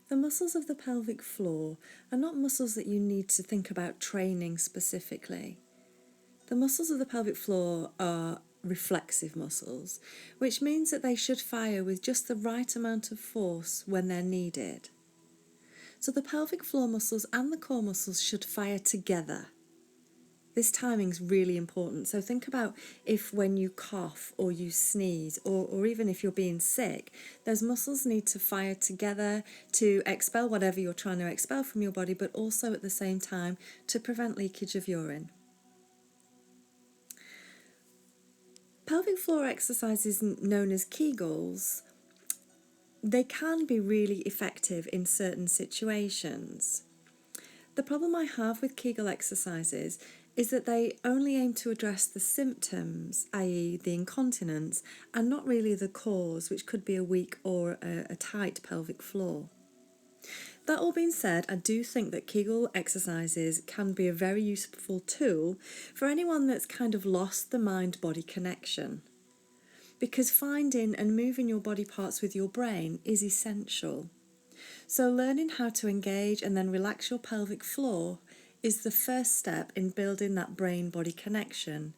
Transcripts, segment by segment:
The muscles of the pelvic floor are not muscles that you need to think about training specifically. The muscles of the pelvic floor are reflexive muscles, which means that they should fire with just the right amount of force when they're needed. So the pelvic floor muscles and the core muscles should fire together. This timing is really important. So think about if when you cough or you sneeze or even if you're being sick, those muscles need to fire together to expel whatever you're trying to expel from your body, but also at the same time to prevent leakage of urine. Pelvic floor exercises known as Kegels, they can be really effective in certain situations. The problem I have with Kegel exercises is that they only aim to address the symptoms, i.e. the incontinence, and not really the cause, which could be a weak or a tight pelvic floor. That all being said, I do think that Kegel exercises can be a very useful tool for anyone that's kind of lost the mind-body connection. Because finding and moving your body parts with your brain is essential. So learning how to engage and then relax your pelvic floor is the first step in building that brain-body connection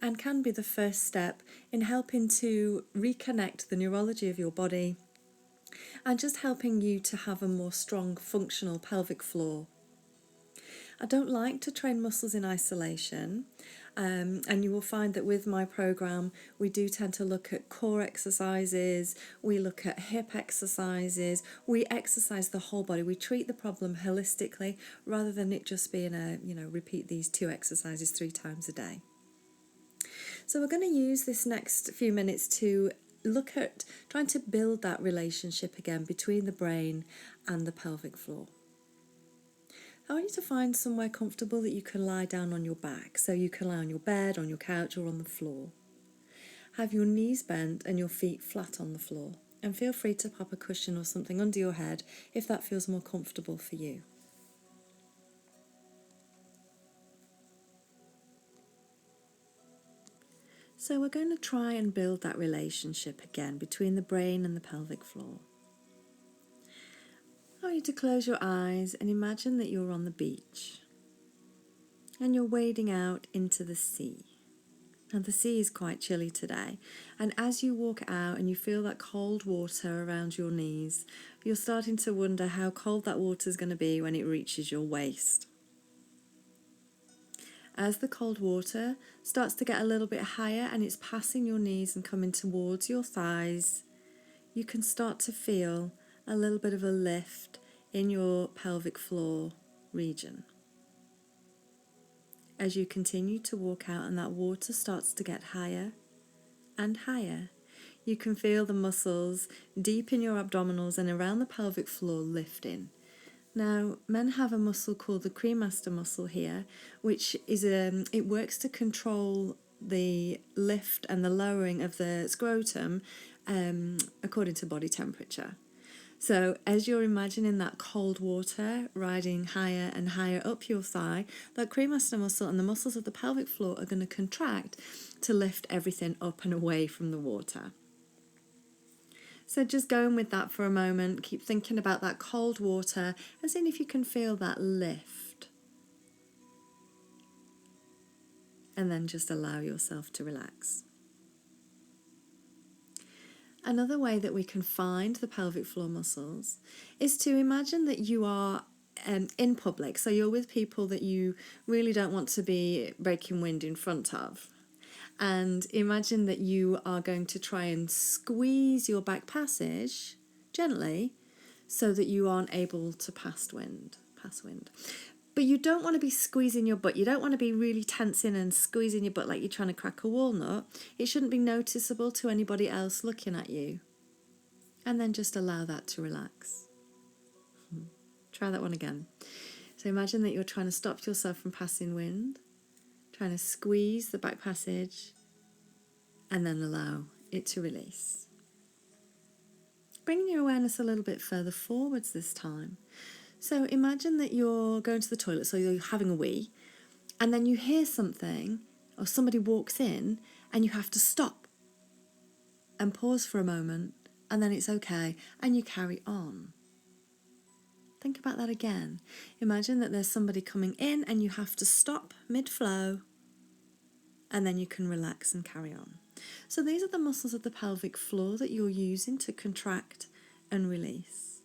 and can be the first step in helping to reconnect the neurology of your body and just helping you to have a more strong, functional pelvic floor. I don't like to train muscles in isolation, and you will find that with my program we do tend to look at core exercises, we look at hip exercises, we exercise the whole body, we treat the problem holistically rather than it just being repeat these 2 exercises 3 times a day. So we're going to use this next few minutes to look at trying to build that relationship again between the brain and the pelvic floor. I want you to find somewhere comfortable that you can lie down on your back. So you can lie on your bed, on your couch or on the floor. Have your knees bent and your feet flat on the floor. And feel free to pop a cushion or something under your head if that feels more comfortable for you. So we're going to try and build that relationship again between the brain and the pelvic floor. I want you to close your eyes and imagine that you're on the beach and you're wading out into the sea. Now the sea is quite chilly today, and as you walk out and you feel that cold water around your knees, you're starting to wonder how cold that water is going to be when it reaches your waist. As the cold water starts to get a little bit higher and it's passing your knees and coming towards your thighs, you can start to feel a little bit of a lift in your pelvic floor region. As you continue to walk out and that water starts to get higher and higher, you can feel the muscles deep in your abdominals and around the pelvic floor lifting. Now, men have a muscle called the cremaster muscle here, which is it works to control the lift and the lowering of the scrotum according to body temperature. So as you're imagining that cold water riding higher and higher up your thigh, that cremaster muscle and the muscles of the pelvic floor are going to contract to lift everything up and away from the water. So just going with that for a moment, keep thinking about that cold water and seeing if you can feel that lift. And then just allow yourself to relax. Another way that we can find the pelvic floor muscles is to imagine that you are in public. So you're with people that you really don't want to be breaking wind in front of. And imagine that you are going to try and squeeze your back passage gently so that you aren't able to pass wind. But you don't want to be squeezing your butt. You don't want to be really tensing and squeezing your butt like you're trying to crack a walnut. It shouldn't be noticeable to anybody else looking at you. And then just allow that to relax. Try that one again. So imagine that you're trying to stop yourself from passing wind, trying to squeeze the back passage, and then allow it to release. Bringing your awareness a little bit further forwards this time. So imagine that you're going to the toilet, so you're having a wee, and then you hear something, or somebody walks in, and you have to stop and pause for a moment, and then it's okay, and you carry on. Think about that again. Imagine that there's somebody coming in and you have to stop mid-flow, and then you can relax and carry on. So these are the muscles of the pelvic floor that you're using to contract and release.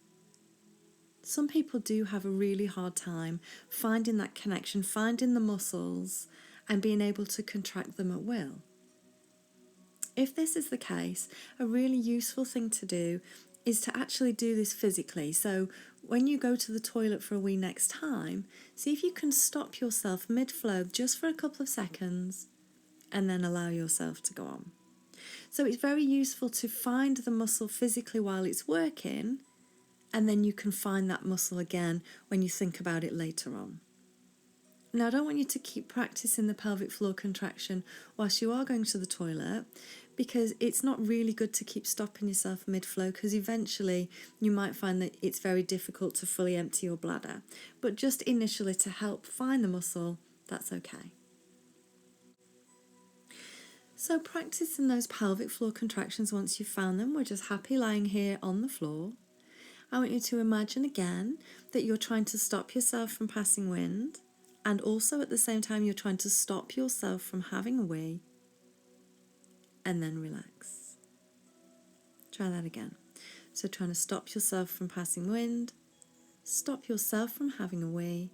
Some people do have a really hard time finding that connection, finding the muscles and being able to contract them at will. If this is the case, a really useful thing to do is to actually do this physically. So when you go to the toilet for a wee next time, see if you can stop yourself mid-flow just for a couple of seconds and then allow yourself to go on. So it's very useful to find the muscle physically while it's working, and then you can find that muscle again when you think about it later on. Now, I don't want you to keep practicing the pelvic floor contraction whilst you are going to the toilet, because it's not really good to keep stopping yourself mid-flow, because eventually you might find that it's very difficult to fully empty your bladder. But just initially, to help find the muscle, that's okay. So practicing those pelvic floor contractions once you've found them, we're just happy lying here on the floor. I want you to imagine again that you're trying to stop yourself from passing wind, and also at the same time you're trying to stop yourself from having a wee, and then relax. Try that again. So trying to stop yourself from passing wind, stop yourself from having a wee,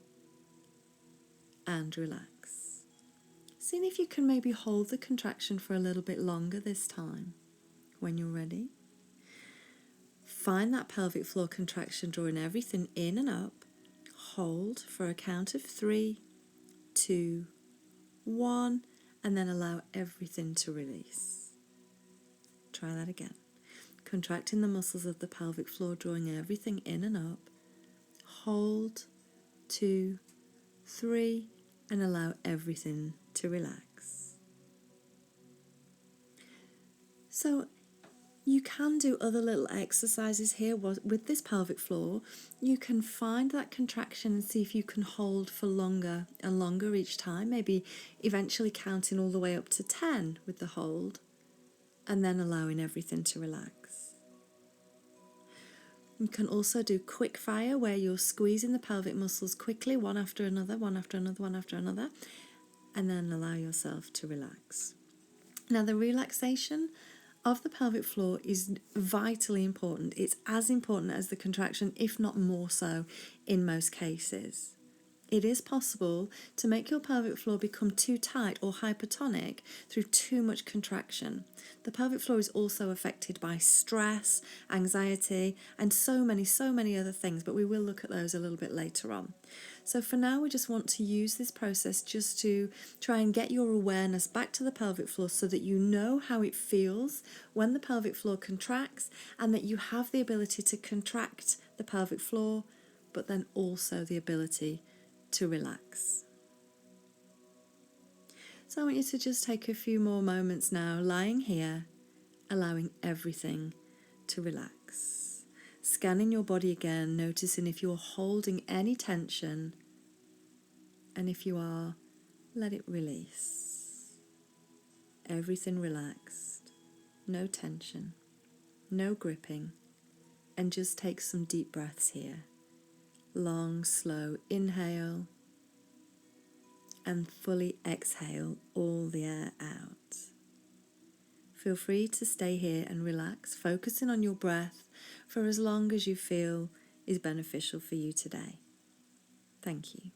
and relax. Seeing if you can maybe hold the contraction for a little bit longer this time. When you're ready, find that pelvic floor contraction, drawing everything in and up. Hold for a count of 3, 2, 1, and then allow everything to release. Try that again. Contracting the muscles of the pelvic floor, drawing everything in and up. Hold, 2, 3, and allow everything to relax. So you can do other little exercises here with this pelvic floor. You can find that contraction and see if you can hold for longer and longer each time, maybe eventually counting all the way up to 10 with the hold, and then allowing everything to relax. You can also do quick fire, where you're squeezing the pelvic muscles quickly, one after another, one after another, one after another, and then allow yourself to relax. Now, the relaxation of the pelvic floor is vitally important. It's as important as the contraction, if not more so, in most cases. It is possible to make your pelvic floor become too tight or hypertonic through too much contraction. The pelvic floor is also affected by stress, anxiety, and so many other things, but we will look at those a little bit later on. So for now, we just want to use this process just to try and get your awareness back to the pelvic floor, so that you know how it feels when the pelvic floor contracts, and that you have the ability to contract the pelvic floor, but then also the ability to relax. So I want you to just take a few more moments now, lying here, allowing everything to relax. Scanning your body again, noticing if you're holding any tension, and if you are, let it release. Everything relaxed, no tension, no gripping, and just take some deep breaths here. Long, slow inhale, and fully exhale all the air out. Feel free to stay here and relax, focusing on your breath for as long as you feel is beneficial for you today. Thank you.